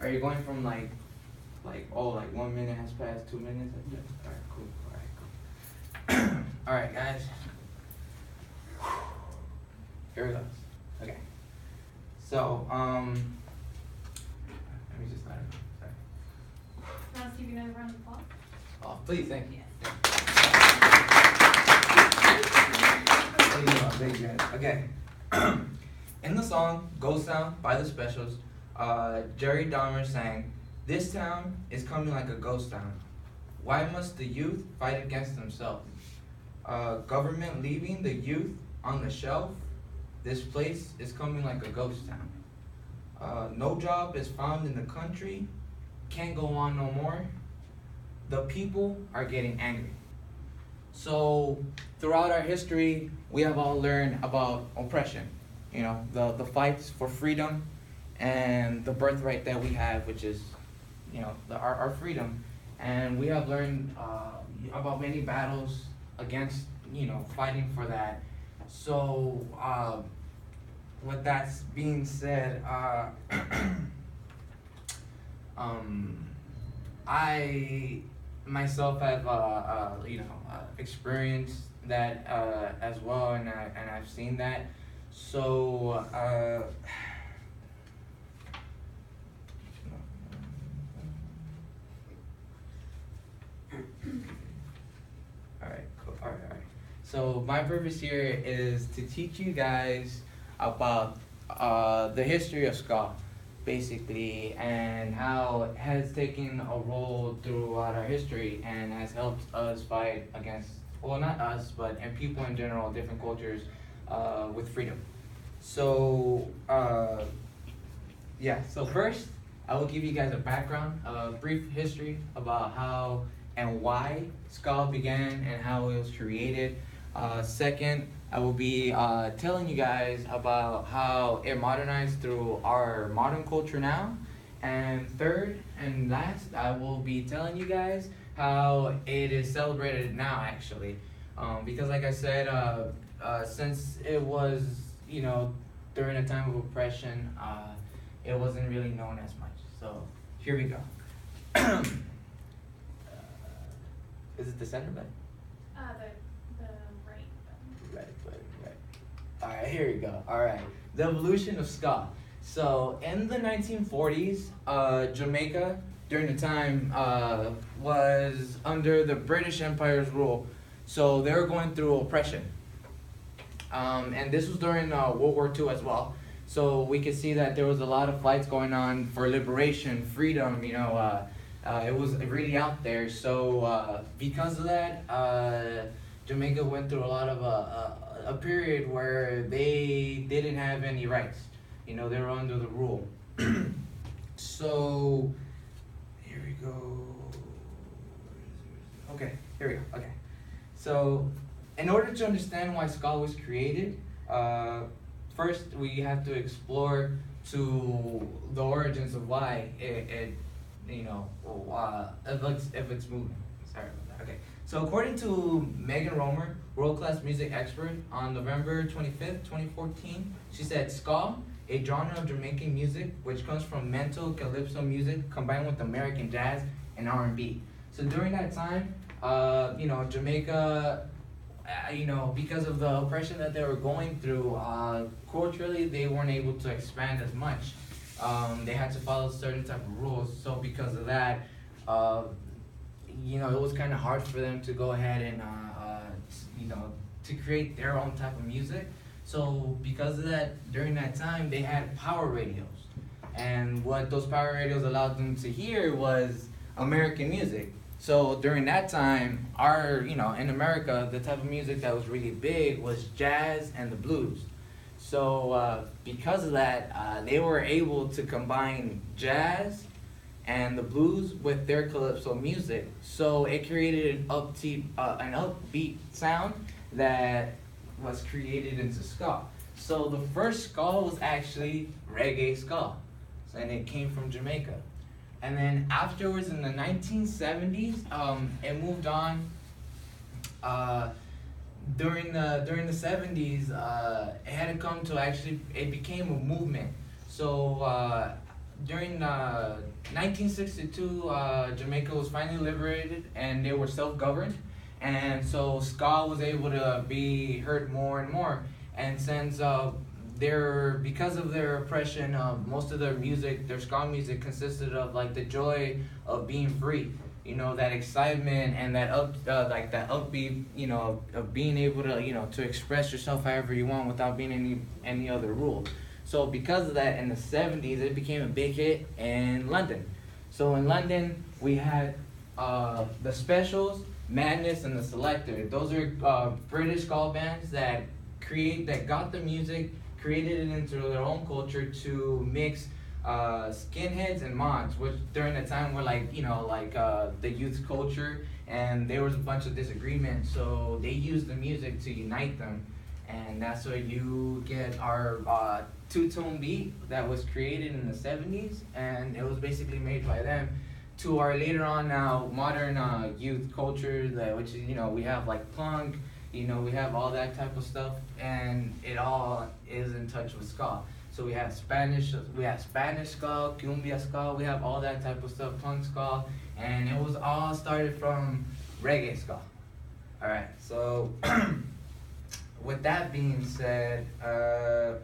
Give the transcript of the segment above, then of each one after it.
Are you going from like 1 minute has passed, 2 minutes? All right, cool. All right, cool. All right, guys. Here we go. Okay. So, let me just let her go. Sorry. Want us to give you another round of applause? Oh, please, thank you. Yes. Thank you, guys. Okay. In the song Ghost Town by the Specials, Jerry Dahmer sang, "This town is coming like a ghost town. Why must the youth fight against themselves? Government leaving the youth on the shelf. This place is coming like a ghost town. No job is found in the country. Can't go on no more. The people are getting angry." So throughout our history, we have all learned about oppression. You know, the fights for freedom and the birthright that we have, which is, you know, our freedom. And we have learned about many battles against, you know, fighting for that. So with that being said, I myself have experienced that as well, and I've seen that. So alright, cool. Alright. So my purpose here is to teach you guys about the history of ska, basically, and how it has taken a role throughout our history and has helped us fight against, well, not us, but and people in general, different cultures, with freedom. So, yeah, so first, I will give you guys a background, a brief history about how and why ska began and how it was created. Second, I will be telling you guys about how it modernized through our modern culture now. And third and last, I will be telling you guys how it is celebrated now, actually. Because like I said, since it was, you know, during a time of oppression, it wasn't really known as much. So here we go. Is it the center button? The right button. Right. Alright, here we go. Alright. The evolution of ska. So in the 1940s, Jamaica during the time was under the British Empire's rule. So they were going through oppression. And this was during World War II as well. So we could see that there was a lot of fights going on for liberation, freedom, you know, it was really out there. So because of that, Jamaica went through a lot of a period where they didn't have any rights. You know, they were under the rule. So here we go. Okay, here we go. Okay. So in order to understand why ska was created, first we have to explore to the origins of why it you know, if it's moving. Sorry about that. Okay. So according to Megan Romer, world-class music expert, on November 25th, 2014, she said, "Ska, a genre of Jamaican music which comes from mento calypso music combined with American jazz and R&B." So during that time, you know, Jamaica, you know, because of the oppression that they were going through, culturally they weren't able to expand as much. They had to follow certain type of rules. So because of that, you know, it was kind of hard for them to go ahead and, you know, to create their own type of music. So because of that, during that time, they had power radios. And what those power radios allowed them to hear was American music. So during that time, you know, in America, the type of music that was really big was jazz and the blues. So because of that, they were able to combine jazz and the blues with their calypso music. So it created an upbeat sound that was created into ska. So the first ska was actually reggae ska, and it came from Jamaica. And then afterwards, in the 1970s, it moved on. During the 70s, it had to come to actually, it became a movement. So during 1962, Jamaica was finally liberated and they were self-governed, and so ska was able to be heard more and more. And since because of their oppression, most of their music, their ska music, consisted of like the joy of being free. You know, that excitement and that like that upbeat, you know, of being able to, you know, to express yourself however you want without being any other rule. So because of that, in the 70s, it became a big hit in London. So in London, we had the Specials, Madness, and the Selector. Those are British ska bands that got the music, created it into their own culture to mix skinheads and mods, which during the time were like, you know, like the youth culture, and there was a bunch of disagreement, so they used the music to unite them, and that's where you get our two-tone beat that was created in the 70s, and it was basically made by them, to our later on now modern youth culture, which is, you know, we have like punk, you know, we have all that type of stuff, and it all is in touch with ska. So we have Spanish ska, cumbia ska, we have all that type of stuff, punk ska, and it was all started from reggae ska. All right, so with that being said, let's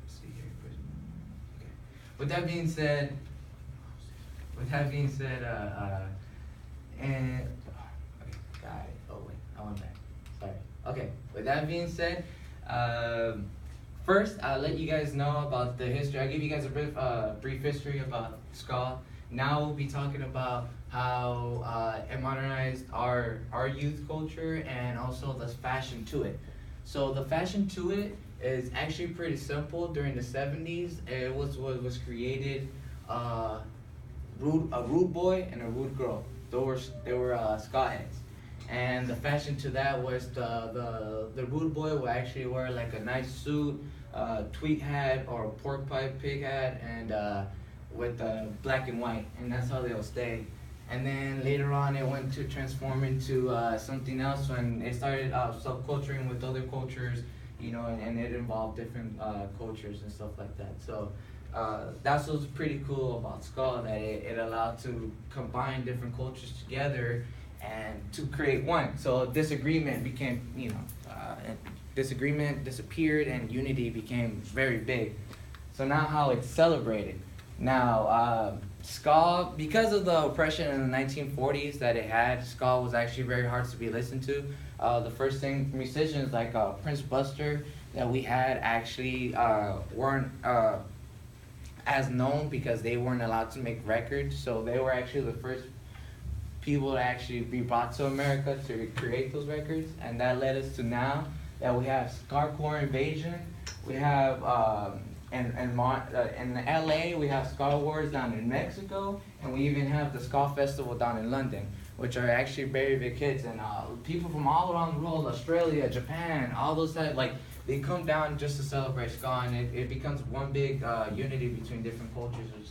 see here. Okay. With that being said, and okay, got it. Oh wait, I went back. Sorry. Okay. With that being said, first I'll let you guys know about the history. I'll give you guys a brief history about ska. Now we'll be talking about how it modernized our youth culture and also the fashion to it. So the fashion to it is actually pretty simple. During the 70s, it was created. A rude boy and a rude girl. They were ska heads, and the fashion to that was the rude boy would actually wear like a nice suit, tweed hat or pork pipe pig hat, and with black and white, and that's how they'll stay. And then later on, it went to transform into something else when it started subculturing with other cultures, you know, and it involved different cultures and stuff like that. So. That's what's pretty cool about ska, that it allowed to combine different cultures together and to create one. So disagreement became, you know, disagreement disappeared and unity became very big. So now how it's celebrated. Now, ska, because of the oppression in the 1940s that it had, ska was actually very hard to be listened to. The first thing, musicians like Prince Buster that we had actually weren't as known because they weren't allowed to make records, so they were actually the first people to actually be brought to America to create those records, and that led us to now that we have Scarcore Invasion, we have in LA we have Ska Wars down in Mexico, and we even have the Ska Festival down in London, which are actually very big hits, and people from all around the world, Australia, Japan, all those types, like they come down just to celebrate ska, and it becomes one big unity between different cultures, which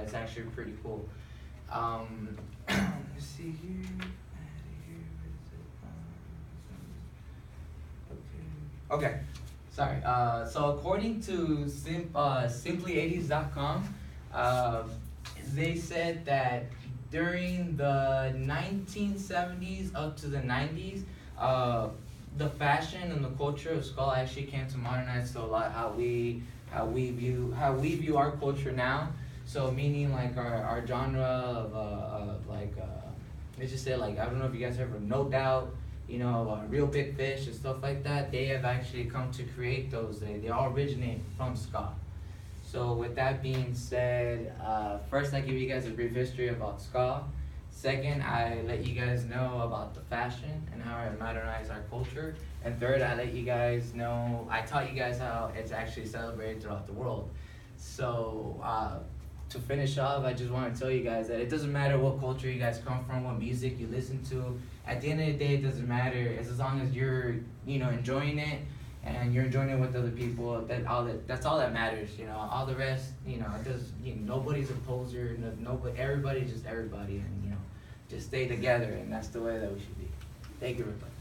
is actually pretty cool. Let's see here. Okay, sorry. So according to Simply80s.com, they said that during the 1970s up to the 90s, the fashion and the culture of ska actually came to modernize so a lot how we view our culture now. So meaning like our genre of like let's just say, like, I don't know if you guys ever No Doubt, you know, Real Big Fish and stuff like that. They have actually come to create those. They all originate from ska. So with that being said, first I give you guys a brief history about ska. Second, I let you guys know about the fashion and how it modernized our culture. And third, I let you guys know, I taught you guys how it's actually celebrated throughout the world. So to finish off, I just want to tell you guys that it doesn't matter what culture you guys come from, what music you listen to. At the end of the day, it doesn't matter. It's as long as you're, you know, enjoying it and you're enjoying it with other people. That's all that matters. You know, all the rest, you know, it does. You know, nobody's a poser. Nobody. Everybody's just everybody, and you know, just stay together, and that's the way that we should be. Thank you, everybody.